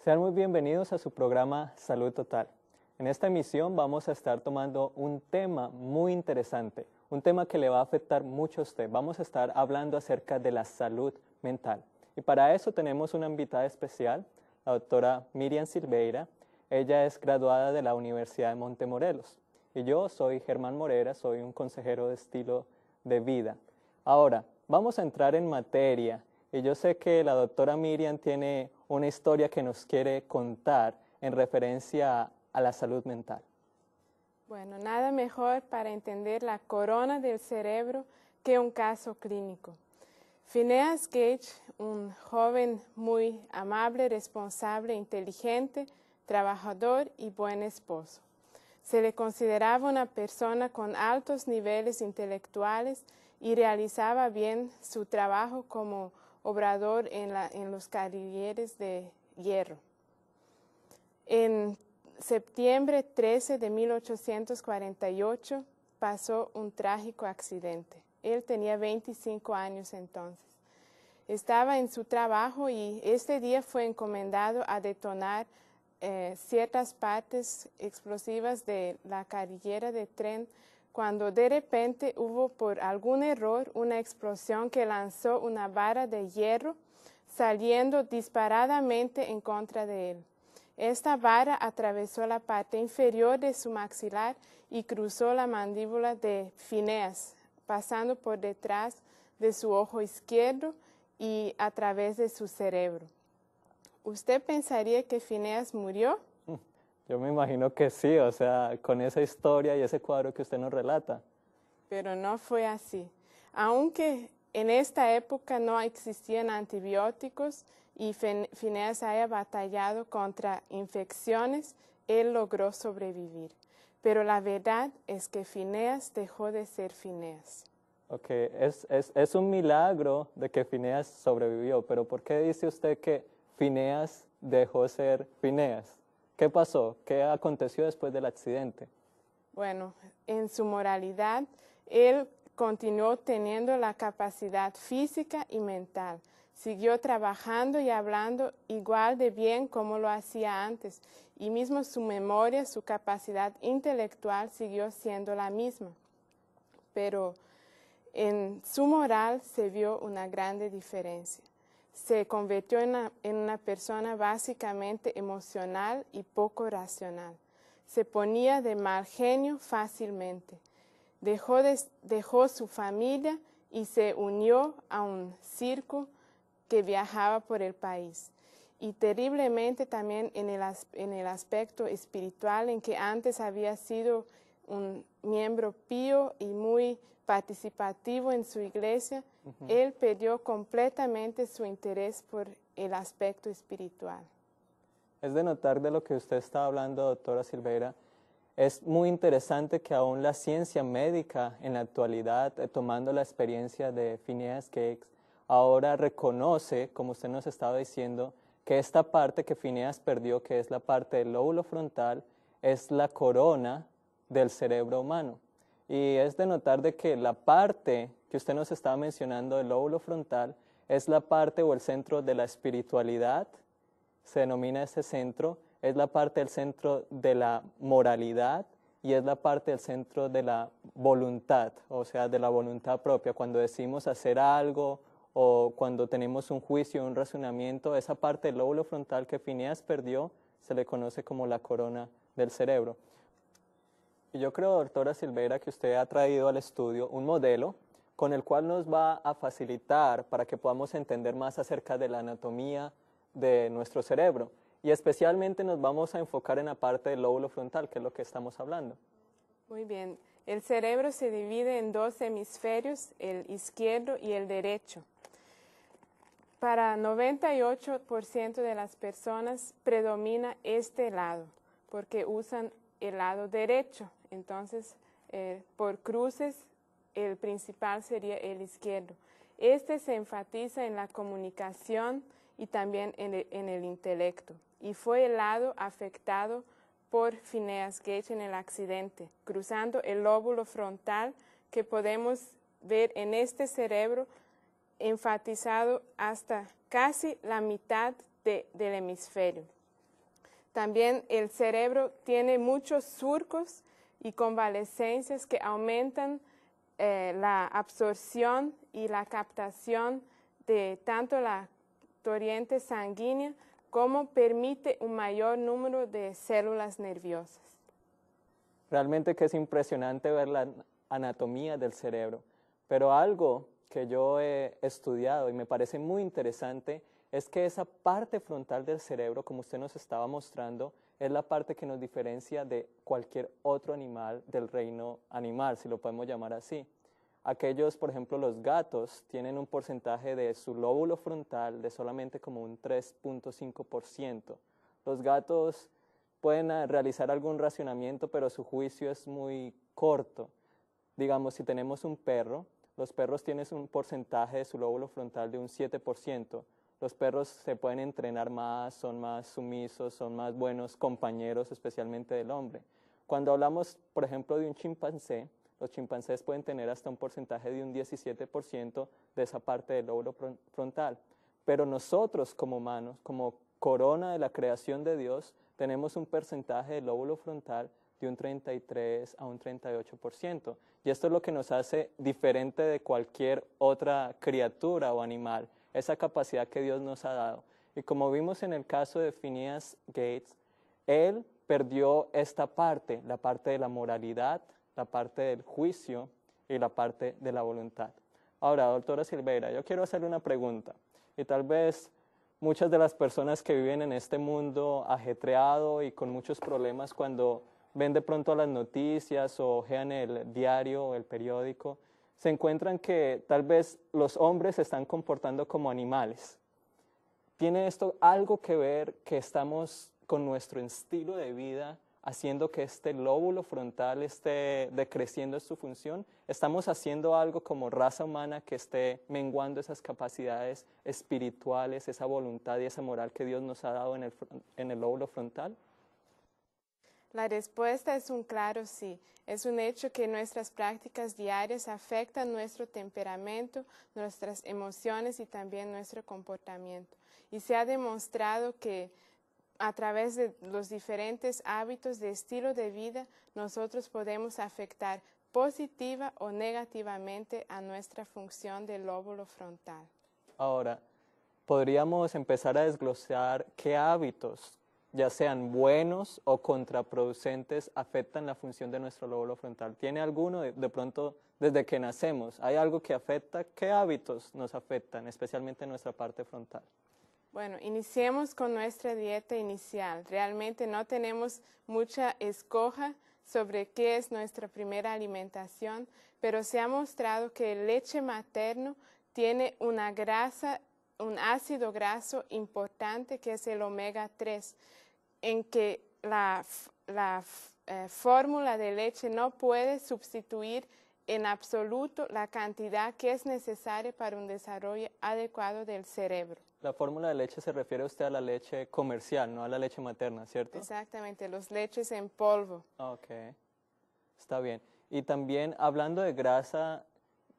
Sean muy bienvenidos a su programa Salud Total. En esta emisión vamos a estar tomando un tema muy interesante, un tema que le va a afectar mucho a usted. Vamos a estar hablando acerca de la salud mental. Y para eso tenemos una invitada especial, la doctora Miriam Silveira. Ella es graduada de la Universidad de Montemorelos. Y yo soy Germán Morera, soy un consejero de estilo de vida. Ahora, vamos a entrar en materia. Y yo sé que la doctora Miriam tiene una historia que nos quiere contar en referencia a la salud mental. Bueno, nada mejor para entender la corona del cerebro que un caso clínico. Phineas Gage, un joven muy amable, responsable, inteligente, trabajador y buen esposo. Se le consideraba una persona con altos niveles intelectuales y realizaba bien su trabajo como obrador en los carriles de hierro. En septiembre 13 de 1848 pasó un trágico accidente. Él tenía 25 años entonces. Estaba en su trabajo y este día fue encomendado a detonar ciertas partes explosivas de la carrilera de tren cuando de repente hubo por algún error una explosión que lanzó una vara de hierro saliendo disparadamente en contra de él. Esta vara atravesó la parte inferior de su maxilar y cruzó la mandíbula de Phineas, pasando por detrás de su ojo izquierdo y a través de su cerebro. ¿Usted pensaría que Phineas murió? Yo me imagino que sí, o sea, con esa historia y ese cuadro que usted nos relata. Pero no fue así. Aunque en esta época no existían antibióticos y Phineas haya batallado contra infecciones, él logró sobrevivir. Pero la verdad es que Phineas dejó de ser Phineas. Ok, es un milagro de que Phineas sobrevivió, pero ¿por qué dice usted que Phineas dejó de ser Phineas? ¿Qué pasó? ¿Qué aconteció después del accidente? Bueno, en su moralidad, él continuó teniendo la capacidad física y mental. Siguió trabajando y hablando igual de bien como lo hacía antes. Y mismo su memoria, su capacidad intelectual siguió siendo la misma. Pero en su moral se vio una grande diferencia. Se convirtió en una persona básicamente emocional y poco racional. Se ponía de mal genio fácilmente. Dejó su familia y se unió a un circo que viajaba por el país. Y terriblemente también en el aspecto espiritual, en que antes había sido un miembro pío y muy participativo en su iglesia, él perdió completamente su interés por el aspecto espiritual. Es de notar de lo que usted está hablando, doctora Silveira. Es muy interesante que aún la ciencia médica en la actualidad, tomando la experiencia de Phineas Gage, ahora reconoce, como usted nos estaba diciendo, que esta parte que Phineas perdió, que es la parte del lóbulo frontal, es la corona del cerebro humano. Y es de notar de que la parte que usted nos estaba mencionando del lóbulo frontal es la parte o el centro de la espiritualidad, se denomina ese centro, es la parte del centro de la moralidad y es la parte del centro de la voluntad, o sea, de la voluntad propia. Cuando decimos hacer algo o cuando tenemos un juicio, un razonamiento, esa parte del lóbulo frontal que Phineas perdió se le conoce como la corona del cerebro. Y yo creo, doctora Silveira, que usted ha traído al estudio un modelo con el cual nos va a facilitar para que podamos entender más acerca de la anatomía de nuestro cerebro. Y especialmente nos vamos a enfocar en la parte del lóbulo frontal, que es lo que estamos hablando. Muy bien. El cerebro se divide en dos hemisferios, el izquierdo y el derecho. Para 98% de las personas predomina este lado, porque usan el lado derecho. Entonces, por cruces, el principal sería el izquierdo. Este se enfatiza en la comunicación y también en el intelecto. Y fue el lado afectado por Phineas Gage en el accidente, cruzando el lóbulo frontal que podemos ver en este cerebro enfatizado hasta casi la mitad del hemisferio. También el cerebro tiene muchos surcos y convalescencias que aumentan la absorción y la captación de tanto la corriente sanguínea como permite un mayor número de células nerviosas. Realmente que es impresionante ver la anatomía del cerebro, pero algo que yo he estudiado y me parece muy interesante es que esa parte frontal del cerebro, como usted nos estaba mostrando, es la parte que nos diferencia de cualquier otro animal del reino animal, si lo podemos llamar así. Aquellos, por ejemplo, los gatos tienen un porcentaje de su lóbulo frontal de solamente como un 3.5%. Los gatos pueden realizar algún racionamiento, pero su juicio es muy corto. Digamos, si tenemos un perro, los perros tienen un porcentaje de su lóbulo frontal de un 7%. Los perros se pueden entrenar más, son más sumisos, son más buenos compañeros, especialmente del hombre. Cuando hablamos, por ejemplo, de un chimpancé, los chimpancés pueden tener hasta un porcentaje de un 17% de esa parte del lóbulo frontal. Pero nosotros como humanos, como corona de la creación de Dios, tenemos un porcentaje del lóbulo frontal de un 33 a un 38%. Y esto es lo que nos hace diferente de cualquier otra criatura o animal, esa capacidad que Dios nos ha dado. Y como vimos en el caso de Phineas Gates, él perdió esta parte, la parte de la moralidad, la parte del juicio y la parte de la voluntad. Ahora, doctora Silveira, yo quiero hacerle una pregunta, y tal vez muchas de las personas que viven en este mundo ajetreado y con muchos problemas, cuando ven de pronto las noticias o ojean el diario o el periódico, se encuentran que tal vez los hombres se están comportando como animales. ¿Tiene esto algo que ver que estamos con nuestro estilo de vida haciendo que este lóbulo frontal esté decreciendo su función? ¿Estamos haciendo algo como raza humana que esté menguando esas capacidades espirituales, esa voluntad y esa moral que Dios nos ha dado en el lóbulo frontal? La respuesta es un claro sí. Es un hecho que nuestras prácticas diarias afectan nuestro temperamento, nuestras emociones y también nuestro comportamiento. Y se ha demostrado que a través de los diferentes hábitos de estilo de vida, nosotros podemos afectar positiva o negativamente a nuestra función del lóbulo frontal. Ahora, podríamos empezar a desglosar qué hábitos, ya sean buenos o contraproducentes, afectan la función de nuestro lóbulo frontal. ¿Tiene alguno de pronto desde que nacemos? ¿Hay algo que afecta? ¿Qué hábitos nos afectan, especialmente en nuestra parte frontal? Bueno, iniciemos con nuestra dieta inicial. Realmente no tenemos mucha escoja sobre qué es nuestra primera alimentación, pero se ha mostrado que el leche materno tiene una grasa, un ácido graso importante que es el omega 3, en que la fórmula de leche no puede sustituir en absoluto la cantidad que es necesaria para un desarrollo adecuado del cerebro. La fórmula de leche se refiere usted a la leche comercial, no a la leche materna, ¿cierto? Exactamente, los leches en polvo. Ok, está bien. Y también hablando de grasa,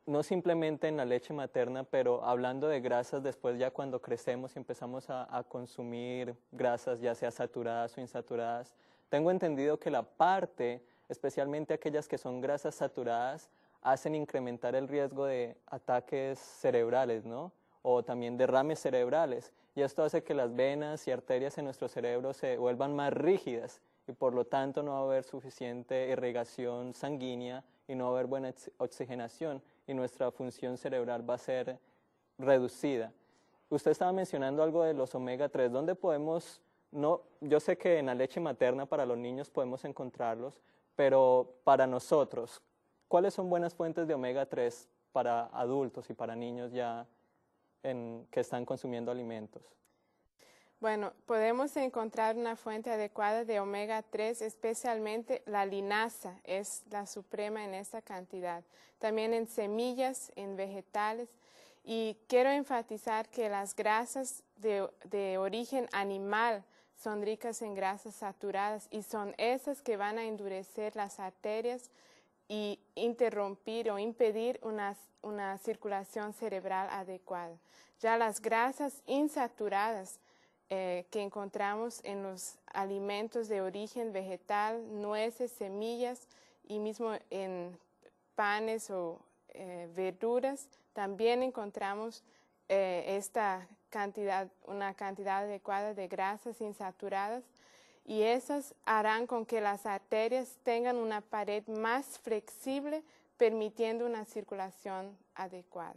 no simplemente en la leche materna, pero hablando de grasas después ya cuando crecemos y empezamos a consumir grasas, ya sea saturadas o insaturadas, tengo entendido que la parte, especialmente aquellas que son grasas saturadas, hacen incrementar el riesgo de ataques cerebrales, ¿no? O también derrames cerebrales. Y esto hace que las venas y arterias en nuestro cerebro se vuelvan más rígidas y por lo tanto no va a haber suficiente irrigación sanguínea y no va a haber buena oxigenación y nuestra función cerebral va a ser reducida. Usted estaba mencionando algo de los omega 3. ¿Dónde podemos, yo sé que en la leche materna para los niños podemos encontrarlos, pero para nosotros, ¿cuáles son buenas fuentes de omega 3 para adultos y para niños ya que están consumiendo alimentos? Bueno, podemos encontrar una fuente adecuada de omega 3, especialmente la linaza, es la suprema en esta cantidad. También en semillas, en vegetales. Y quiero enfatizar que las grasas de origen animal son ricas en grasas saturadas y son esas que van a endurecer las arterias y interrumpir o impedir una circulación cerebral adecuada. Ya las grasas insaturadas que encontramos en los alimentos de origen vegetal, nueces, semillas y mismo en panes o verduras. También encontramos una cantidad adecuada de grasas insaturadas, y esas harán con que las arterias tengan una pared más flexible, permitiendo una circulación adecuada.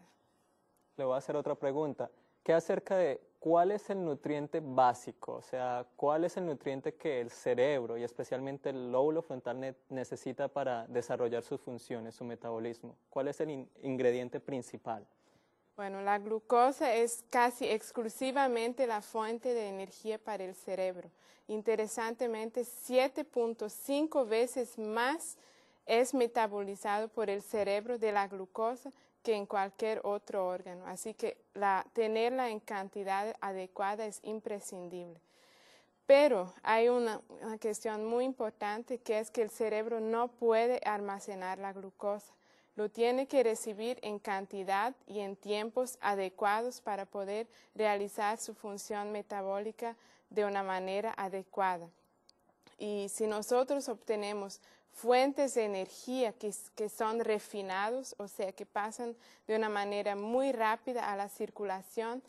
Le voy a hacer otra pregunta. ¿Qué acerca de cuál es el nutriente básico? O sea, ¿cuál es el nutriente que el cerebro y especialmente el lóbulo frontal necesita para desarrollar sus funciones, su metabolismo? ¿Cuál es el ingrediente principal? Bueno, la glucosa es casi exclusivamente la fuente de energía para el cerebro. Interesantemente, 7.5 veces más es metabolizado por el cerebro de la glucosa que en cualquier otro órgano. Así que tenerla en cantidad adecuada es imprescindible. Pero hay una cuestión muy importante, que es que el cerebro no puede almacenar la glucosa. Lo tiene que recibir en cantidad y en tiempos adecuados para poder realizar su función metabólica de una manera adecuada. Y si nosotros obtenemos fuentes de energía que son refinados, o sea, que pasan de una manera muy rápida a la circulación,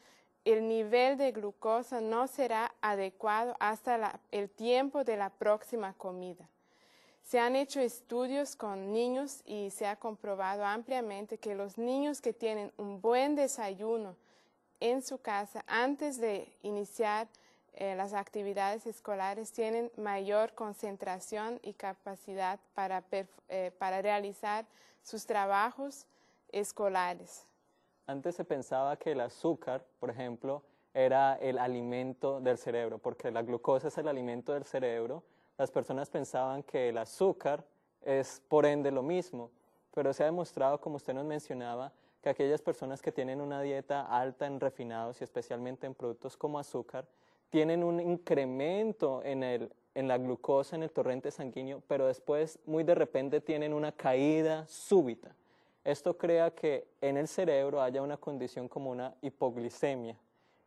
el nivel de glucosa no será adecuado hasta el tiempo de la próxima comida. Se han hecho estudios con niños y se ha comprobado ampliamente que los niños que tienen un buen desayuno en su casa antes de iniciar las actividades escolares tienen mayor concentración y capacidad para realizar sus trabajos escolares. Antes se pensaba que el azúcar, por ejemplo, era el alimento del cerebro, porque la glucosa es el alimento del cerebro. Las personas pensaban que el azúcar es por ende lo mismo, pero se ha demostrado, como usted nos mencionaba, que aquellas personas que tienen una dieta alta en refinados y especialmente en productos como azúcar, tienen un incremento en la glucosa, en el torrente sanguíneo, pero después muy de repente tienen una caída súbita. Esto crea que en el cerebro haya una condición como una hipoglicemia.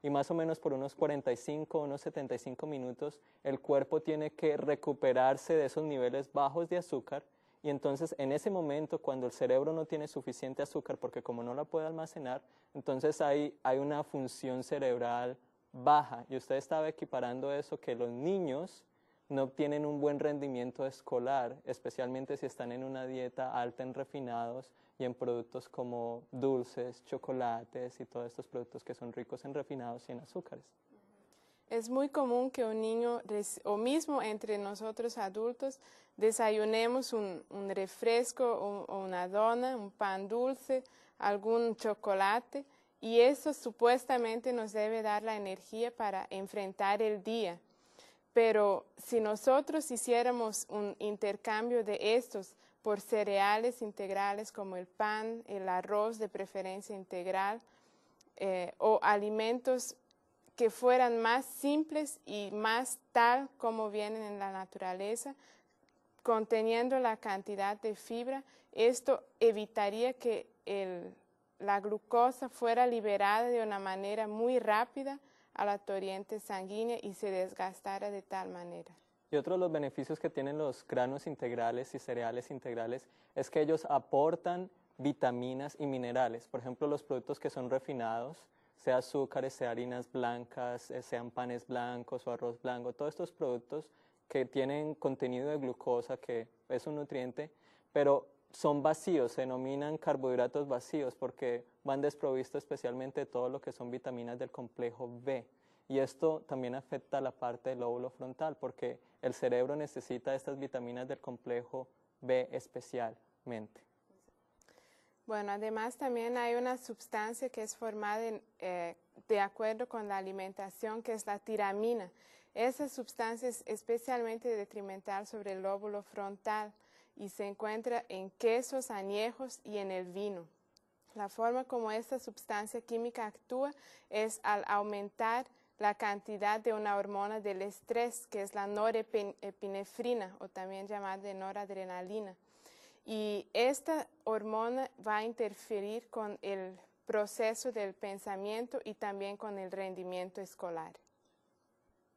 Y más o menos por unos 45, unos 75 minutos, el cuerpo tiene que recuperarse de esos niveles bajos de azúcar, y entonces en ese momento, cuando el cerebro no tiene suficiente azúcar, porque como no la puede almacenar, entonces hay una función cerebral baja. Y usted estaba equiparando eso, que los niños no obtienen un buen rendimiento escolar, especialmente si están en una dieta alta en refinados y en productos como dulces, chocolates y todos estos productos que son ricos en refinados y en azúcares. Es muy común que un niño, o mismo entre nosotros adultos, desayunemos un refresco o una dona, un pan dulce, algún chocolate, y eso supuestamente nos debe dar la energía para enfrentar el día. Pero si nosotros hiciéramos un intercambio de estos por cereales integrales como el pan, el arroz de preferencia integral, o alimentos que fueran más simples y más tal como vienen en la naturaleza, conteniendo la cantidad de fibra, esto evitaría que la glucosa fuera liberada de una manera muy rápida a la corriente sanguínea y se desgastara de tal manera. Y otro de los beneficios que tienen los granos integrales y cereales integrales es que ellos aportan vitaminas y minerales. Por ejemplo, los productos que son refinados, sea azúcares, sea harinas blancas, sean panes blancos o arroz blanco, todos estos productos que tienen contenido de glucosa, que es un nutriente, pero son vacíos, se denominan carbohidratos vacíos porque van desprovistos especialmente de todo lo que son vitaminas del complejo B. Y esto también afecta a la parte del lóbulo frontal porque el cerebro necesita estas vitaminas del complejo B especialmente. Bueno, además también hay una sustancia que es formada de acuerdo con la alimentación, que es la tiramina. Esa sustancia es especialmente detrimental sobre el lóbulo frontal y se encuentra en quesos añejos y en el vino. La forma como esta sustancia química actúa es al aumentar la cantidad de una hormona del estrés, que es la norepinefrina, o también llamada de noradrenalina. Y esta hormona va a interferir con el proceso del pensamiento y también con el rendimiento escolar.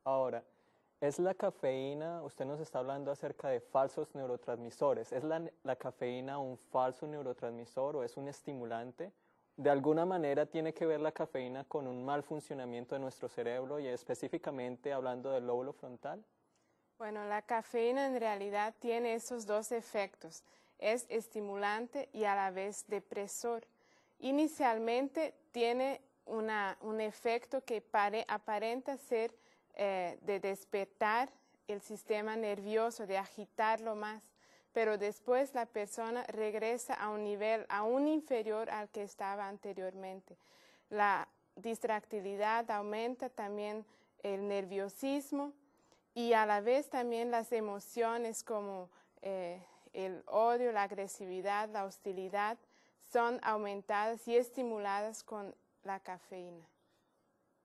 Ahora, ¿es la cafeína, usted nos está hablando acerca de falsos neurotransmisores, ¿es la cafeína un falso neurotransmisor o es un estimulante? ¿De alguna manera tiene que ver la cafeína con un mal funcionamiento de nuestro cerebro y específicamente hablando del lóbulo frontal? Bueno, la cafeína en realidad tiene esos dos efectos. Es estimulante y a la vez depresor. Inicialmente tiene un efecto que aparenta ser de despertar el sistema nervioso, de agitarlo más, pero después la persona regresa a un nivel aún inferior al que estaba anteriormente. La distractibilidad aumenta, también el nerviosismo y a la vez también las emociones como el odio, la agresividad, la hostilidad son aumentadas y estimuladas con la cafeína.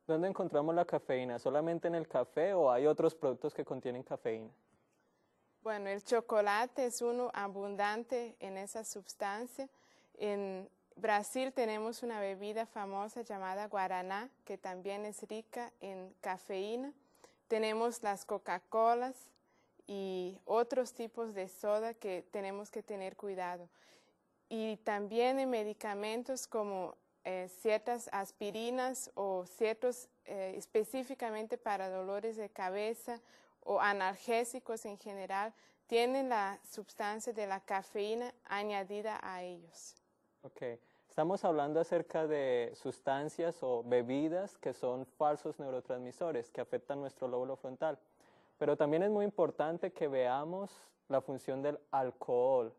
¿Dónde encontramos la cafeína? ¿Solamente en el café o hay otros productos que contienen cafeína? Bueno, el chocolate es uno abundante en esa sustancia. En Brasil tenemos una bebida famosa llamada guaraná, que también es rica en cafeína. Tenemos las Coca-Colas y otros tipos de soda que tenemos que tener cuidado. Y también en medicamentos como ciertas aspirinas o ciertos específicamente para dolores de cabeza o analgésicos en general, tienen la sustancia de la cafeína añadida a ellos. Ok, estamos hablando acerca de sustancias o bebidas que son falsos neurotransmisores que afectan nuestro lóbulo frontal. Pero también es muy importante que veamos la función del alcohol.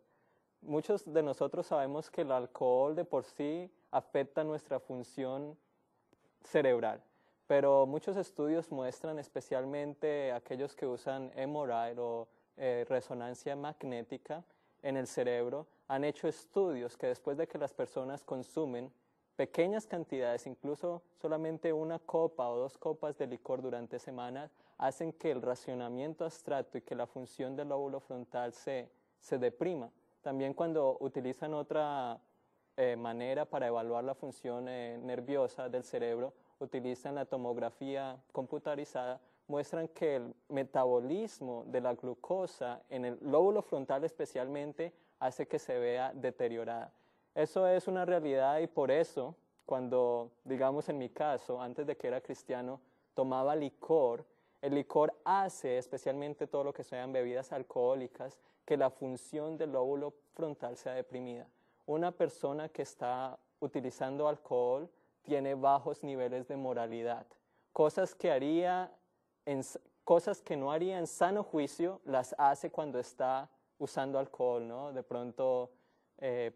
Muchos de nosotros sabemos que el alcohol de por sí afecta nuestra función cerebral, pero muchos estudios muestran, especialmente aquellos que usan MRI o resonancia magnética en el cerebro, han hecho estudios que después de que las personas consumen pequeñas cantidades, incluso solamente una copa o 2 copas de licor durante semanas, hacen que el racionamiento abstracto y que la función del lóbulo frontal se deprima. También cuando utilizan otra manera para evaluar la función nerviosa del cerebro, utilizan la tomografía computarizada, muestran que el metabolismo de la glucosa en el lóbulo frontal especialmente hace que se vea deteriorada. Eso es una realidad y por eso cuando, digamos en mi caso, antes de que era cristiano, tomaba licor, el licor hace, especialmente todo lo que sean bebidas alcohólicas, que la función del lóbulo frontal sea deprimida. Una persona que está utilizando alcohol tiene bajos niveles de moralidad. Cosas que no haría en sano juicio, las hace cuando está usando alcohol, ¿no? De pronto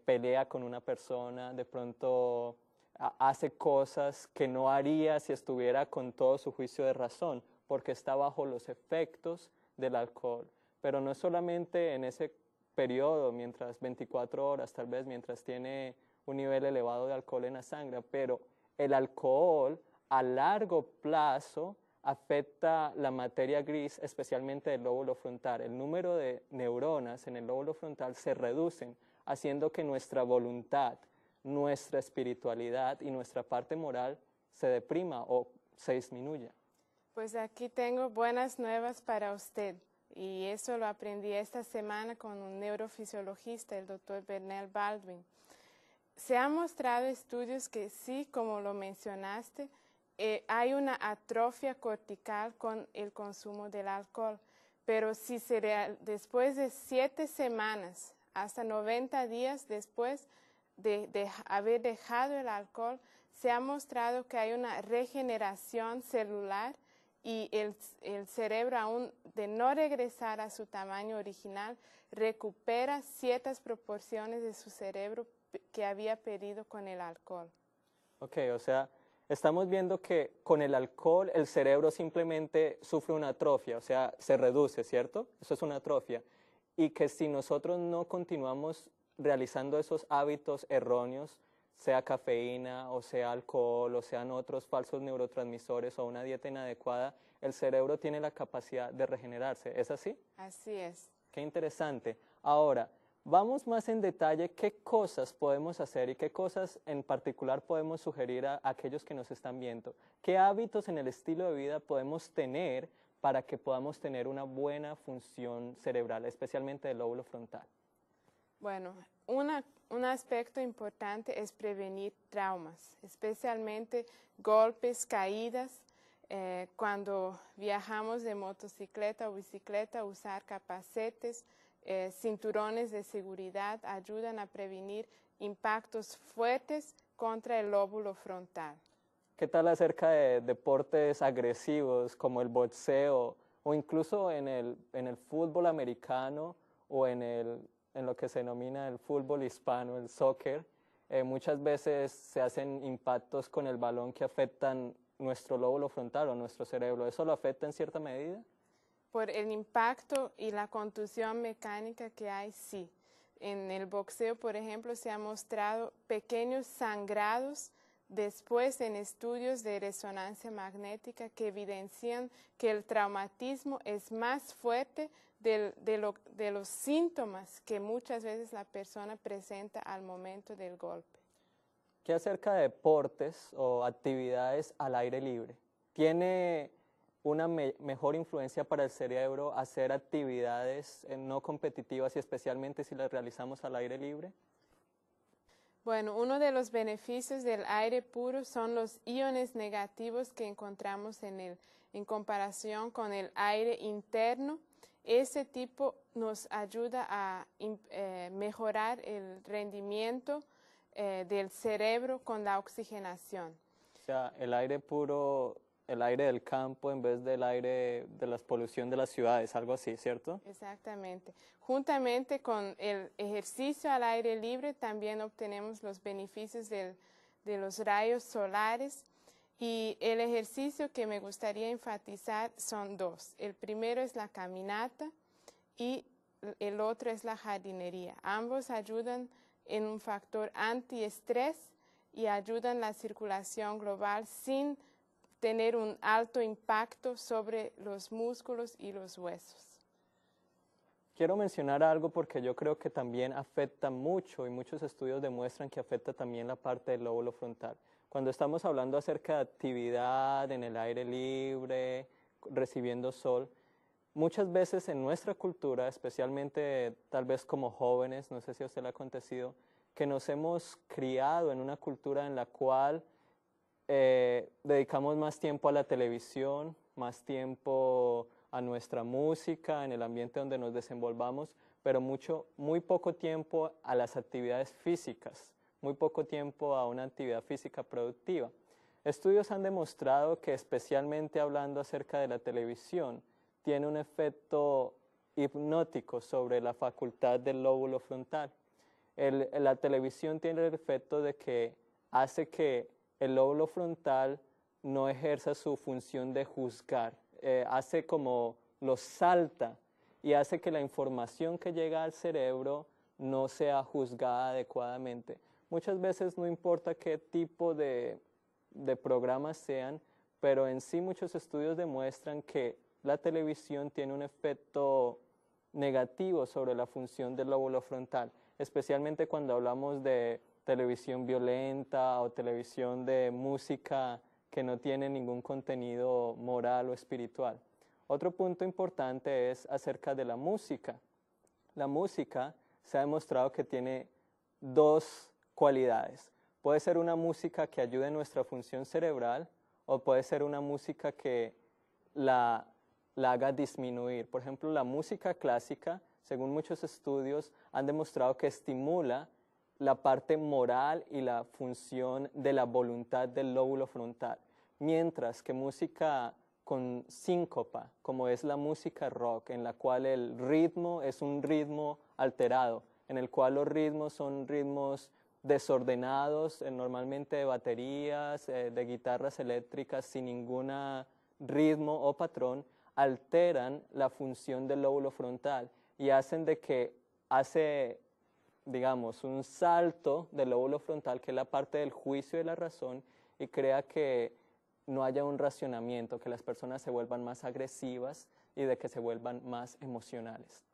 pelea con una persona, de pronto hace cosas que no haría si estuviera con todo su juicio de razón, porque está bajo los efectos del alcohol. Pero no es solamente en ese periodo, mientras 24 horas tal vez, mientras tiene un nivel elevado de alcohol en la sangre, pero el alcohol a largo plazo afecta la materia gris, especialmente del lóbulo frontal. El número de neuronas en el lóbulo frontal se reducen, haciendo que nuestra voluntad, nuestra espiritualidad y nuestra parte moral se deprima o se disminuya. Pues aquí tengo buenas nuevas para usted. Y eso lo aprendí esta semana con un neurofisiologista, el doctor Bernal Baldwin. Se han mostrado estudios que sí, como lo mencionaste, hay una atrofia cortical con el consumo del alcohol, pero si después de 7 semanas hasta 90 días después de haber dejado el alcohol, se ha mostrado que hay una regeneración celular y el cerebro, aún de no regresar a su tamaño original, recupera ciertas proporciones de su cerebro que había perdido con el alcohol. Ok, o sea, estamos viendo que con el alcohol el cerebro simplemente sufre una atrofia, o sea, se reduce, ¿cierto? Eso es una atrofia. Y que si nosotros no continuamos realizando esos hábitos erróneos, sea cafeína o sea alcohol o sean otros falsos neurotransmisores o una dieta inadecuada, el cerebro tiene la capacidad de regenerarse. ¿Es así? Así es. Qué interesante. Ahora, Vamos más en detalle qué cosas podemos hacer y qué cosas en particular podemos sugerir a aquellos que nos están viendo. ¿Qué hábitos en el estilo de vida podemos tener para que podamos tener una buena función cerebral, especialmente del lóbulo frontal? Bueno, un aspecto importante es prevenir traumas, especialmente golpes, caídas. Cuando viajamos de motocicleta o bicicleta, usar capacetes, cinturones de seguridad ayudan a prevenir impactos fuertes contra el lóbulo frontal. ¿Qué tal acerca de deportes agresivos como el boxeo o incluso en el fútbol americano o en lo que se denomina el fútbol hispano, el soccer? Muchas veces se hacen impactos con el balón que afectan nuestro lóbulo frontal o nuestro cerebro. ¿Eso lo afecta en cierta medida? Por el impacto y la contusión mecánica que hay, sí. En el boxeo, por ejemplo, se han mostrado pequeños sangrados después en estudios de resonancia magnética que evidencian que el traumatismo es más fuerte de los síntomas que muchas veces la persona presenta al momento del golpe. ¿Qué acerca de deportes o actividades al aire libre? ¿Tiene una mejor influencia para el cerebro hacer actividades no competitivas y especialmente si las realizamos al aire libre? Bueno, uno de los beneficios del aire puro son los iones negativos que encontramos en comparación con el aire interno. Ese tipo nos ayuda a mejorar el rendimiento del cerebro con la oxigenación. O sea, el aire puro, el aire del campo en vez del aire de la polución de las ciudades, algo así, ¿cierto? Exactamente. Juntamente con el ejercicio al aire libre también obtenemos los beneficios de los rayos solares. Y el ejercicio que me gustaría enfatizar son dos. El primero es la caminata y el otro es la jardinería. Ambos ayudan en un factor antiestrés y ayudan la circulación global sin tener un alto impacto sobre los músculos y los huesos. Quiero mencionar algo porque yo creo que también afecta mucho y muchos estudios demuestran que afecta también la parte del lóbulo frontal. Cuando estamos hablando acerca de actividad en el aire libre, recibiendo sol, muchas veces en nuestra cultura, especialmente tal vez como jóvenes, no sé si a usted le ha acontecido, que nos hemos criado en una cultura en la cual dedicamos más tiempo a la televisión, más tiempo a nuestra música, en el ambiente donde nos desenvolvamos, pero muy poco tiempo a las actividades físicas, muy poco tiempo a una actividad física productiva. Estudios han demostrado que especialmente hablando acerca de la televisión, tiene un efecto hipnótico sobre la facultad del lóbulo frontal. La televisión tiene el efecto de que hace que el lóbulo frontal no ejerza su función de juzgar, hace como lo salta y hace que la información que llega al cerebro no sea juzgada adecuadamente. Muchas veces no importa qué tipo de programas sean, pero en sí muchos estudios demuestran que la televisión tiene un efecto negativo sobre la función del lóbulo frontal, especialmente cuando hablamos de televisión violenta o televisión de música que no tiene ningún contenido moral o espiritual. Otro punto importante es acerca de la música. La música se ha demostrado que tiene dos cualidades. Puede ser una música que ayude en nuestra función cerebral o puede ser una música que la haga disminuir. Por ejemplo, la música clásica, según muchos estudios, han demostrado que estimula la parte moral y la función de la voluntad del lóbulo frontal, mientras que música con síncopa, como es la música rock, en la cual el ritmo es un ritmo alterado, en el cual los ritmos son ritmos desordenados, normalmente de baterías, de guitarras eléctricas sin ningún ritmo o patrón, alteran la función del lóbulo frontal y hacen de que digamos, un salto del lóbulo frontal, que es la parte del juicio y de la razón, y crea que no haya un racionamiento, que las personas se vuelvan más agresivas y de que se vuelvan más emocionales.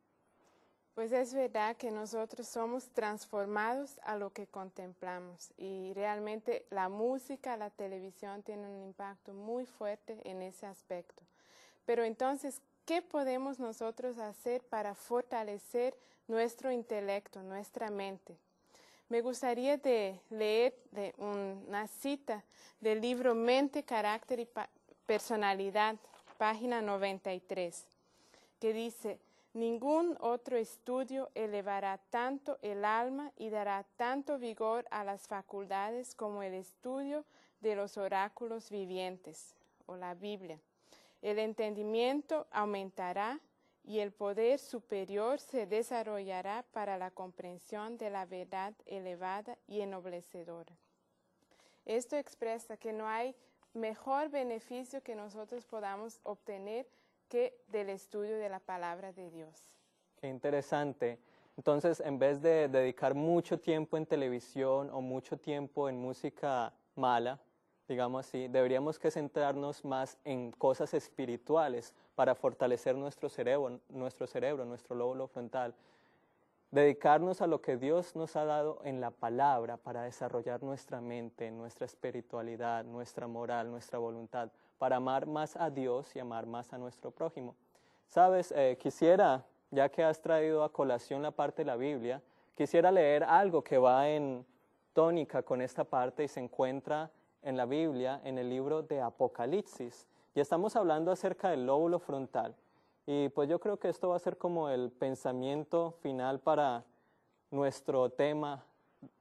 Pues es verdad que nosotros somos transformados a lo que contemplamos y realmente la música, la televisión tienen un impacto muy fuerte en ese aspecto. Pero entonces, ¿qué podemos nosotros hacer para fortalecer nuestro intelecto, nuestra mente? Me gustaría leer una cita del libro Mente, Carácter y Personalidad, página 93, que dice: ningún otro estudio elevará tanto el alma y dará tanto vigor a las facultades como el estudio de los oráculos vivientes, o la Biblia. El entendimiento aumentará y el poder superior se desarrollará para la comprensión de la verdad elevada y ennoblecedora. Esto expresa que no hay mejor beneficio que nosotros podamos obtener que del estudio de la palabra de Dios. Qué interesante. Entonces, en vez de dedicar mucho tiempo en televisión o mucho tiempo en música mala, digamos así, deberíamos que centrarnos más en cosas espirituales para fortalecer nuestro cerebro, nuestro lóbulo frontal. Dedicarnos a lo que Dios nos ha dado en la palabra para desarrollar nuestra mente, nuestra espiritualidad, nuestra moral, nuestra voluntad, para amar más a Dios y amar más a nuestro prójimo. Sabes, quisiera, ya que has traído a colación la parte de la Biblia, quisiera leer algo que va en tónica con esta parte y se encuentra en la Biblia, en el libro de Apocalipsis. Y estamos hablando acerca del lóbulo frontal. Y pues yo creo que esto va a ser como el pensamiento final para nuestro tema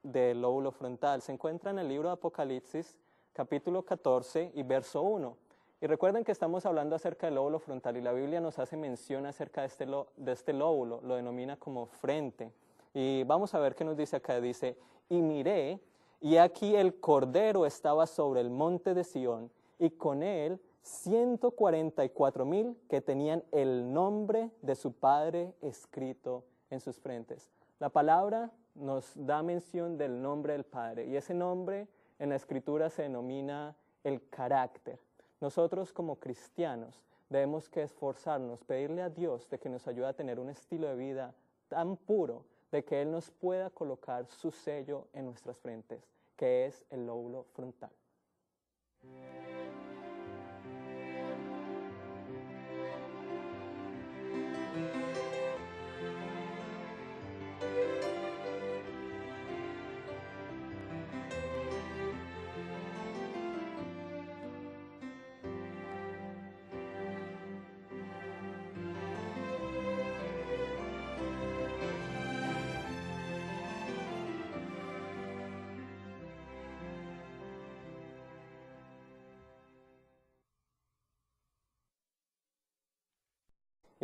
del lóbulo frontal. Se encuentra en el libro de Apocalipsis, capítulo 14 y verso 1. Y recuerden que estamos hablando acerca del lóbulo frontal y la Biblia nos hace mención acerca de este lóbulo, lo denomina como frente. Y vamos a ver qué nos dice acá. Dice: y miré, y aquí el Cordero estaba sobre el monte de Sión, y con él 144,000 que tenían el nombre de su Padre escrito en sus frentes. La palabra nos da mención del nombre del Padre, y ese nombre en la Escritura se denomina el carácter. Nosotros como cristianos debemos que esforzarnos, pedirle a Dios de que nos ayude a tener un estilo de vida tan puro, de que Él nos pueda colocar su sello en nuestras frentes, que es el lóbulo frontal.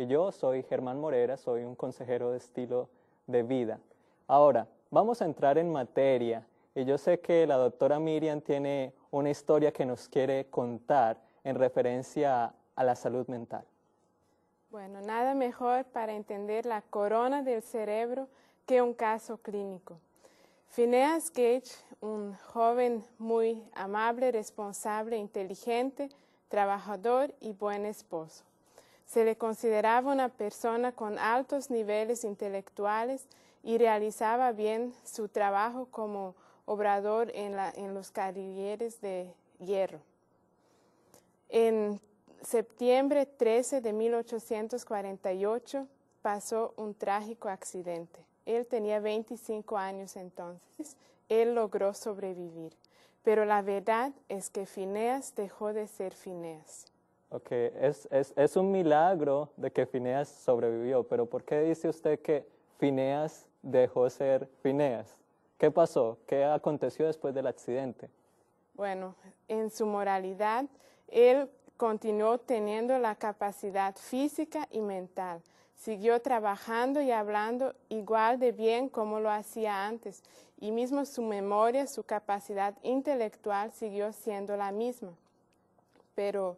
Y yo soy Germán Morera, soy un consejero de estilo de vida. Ahora, vamos a entrar en materia. Y yo sé que la doctora Miriam tiene una historia que nos quiere contar en referencia a la salud mental. Bueno, nada mejor para entender la corona del cerebro que un caso clínico. Phineas Gage, un joven muy amable, responsable, inteligente, trabajador y buen esposo. Se le consideraba una persona con altos niveles intelectuales y realizaba bien su trabajo como obrador en los carriles de hierro. En septiembre 13 de 1848 pasó un trágico accidente. Él tenía 25 años entonces. Él logró sobrevivir. Pero la verdad es que Phineas dejó de ser Phineas. Ok, es un milagro de que Phineas sobrevivió, pero ¿por qué dice usted que Phineas dejó de ser Phineas? ¿Qué pasó? ¿Qué aconteció después del accidente? Bueno, en su moralidad, él continuó teniendo la capacidad física y mental. Siguió trabajando y hablando igual de bien como lo hacía antes, y mismo su memoria, su capacidad intelectual siguió siendo la misma. Pero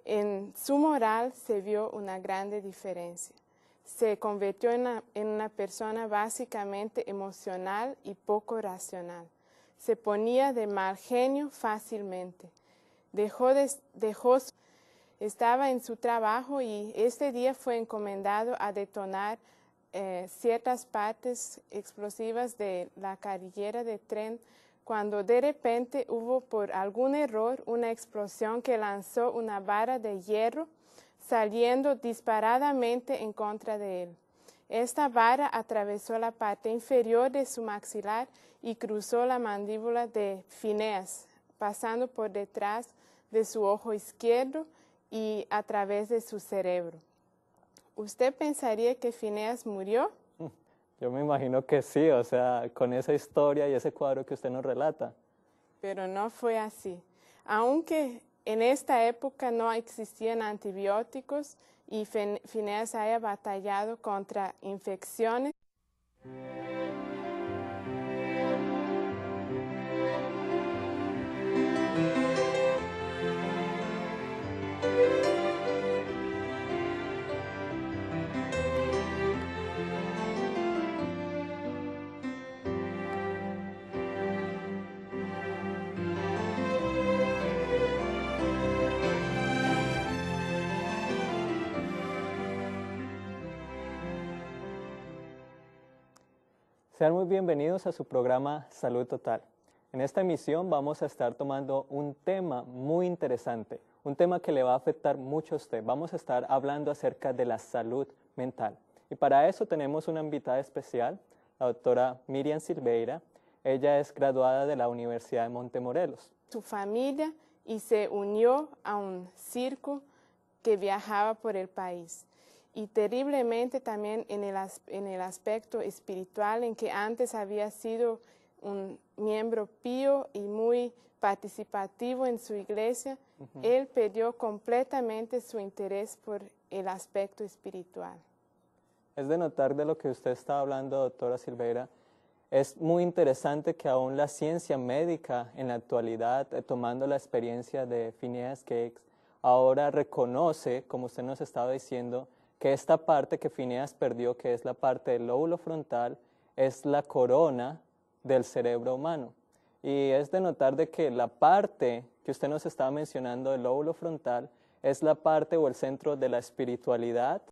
en su moral se vio una grande diferencia. Se convirtió en una persona básicamente emocional y poco racional. Se ponía de mal genio fácilmente. Estaba en su trabajo y este día fue encomendado a detonar ciertas partes explosivas de la carrilera de tren cuando de repente hubo por algún error una explosión que lanzó una vara de hierro saliendo disparadamente en contra de él. Esta vara atravesó la parte inferior de su maxilar y cruzó la mandíbula de Phineas, pasando por detrás de su ojo izquierdo y a través de su cerebro. ¿Usted pensaría que Phineas murió? Yo me imagino que sí, o sea, con esa historia y ese cuadro que usted nos relata. Pero no fue así. Aunque en esta época no existían antibióticos y Phineas haya batallado contra infecciones, Sean muy bienvenidos a su programa Salud Total. En esta emisión vamos a estar tomando un tema muy interesante, un tema que le va a afectar mucho a usted. Vamos a estar hablando acerca de la salud mental. Y para eso tenemos una invitada especial, la doctora Miriam Silveira. Ella es graduada de la Universidad de Montemorelos. su familia y se unió a un circo que viajaba por el país. Y terriblemente también en el aspecto espiritual, en que antes había sido un miembro pío y muy participativo en su iglesia, él perdió completamente su interés por el aspecto espiritual. Es de notar de lo que usted está hablando, doctora Silveira. Es muy interesante que aún la ciencia médica en la actualidad, tomando la experiencia de Phineas Gage, ahora reconoce, como usted nos estaba diciendo, que esta parte que Phineas perdió, que es la parte del lóbulo frontal, es la corona del cerebro humano. Y es de notar de que la parte que usted nos estaba mencionando del lóbulo frontal es la parte o el centro de la espiritualidad